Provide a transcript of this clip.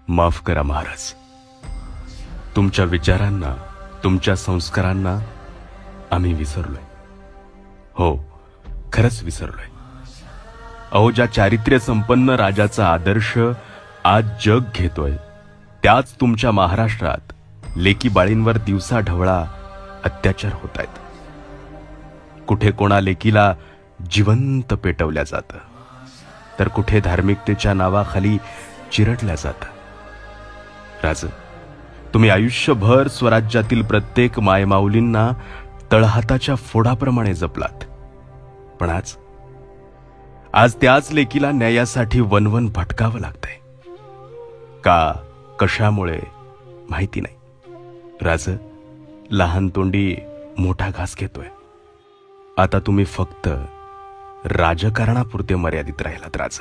माफ करा महाराज, तुमच्या विचारांना, तुमच्या संस्कारांना आम्ही विसरलोय. हो, खरंच विसरलोय. अहो, ज्या चारित्र्य संपन्न राजाचा आदर्श आज जग घेतोय, त्याच तुमच्या महाराष्ट्रात लेकी बाळींवर दिवसा ढवळा अत्याचार होत आहेत. कुठे कोणा लेकीला जिवंत पेटवल्या जातं, तर कुठे धार्मिकतेच्या नावाखाली चिरडल्या जातं. राज, तुम्ही आयुष्यभर स्वराज्यातील प्रत्येक मायमाऊलींना तळहाताच्या फोडाप्रमाणे जपलात, पण आज त्याच लेकीला न्यायासाठी वनवन भटकावं लागतंय. का, कशामुळे माहिती नाही. राज, लहान तोंडी मोठा घास घेतोय. आता तुम्ही फक्त राजकारणापुरते मर्यादित राहिलात राज.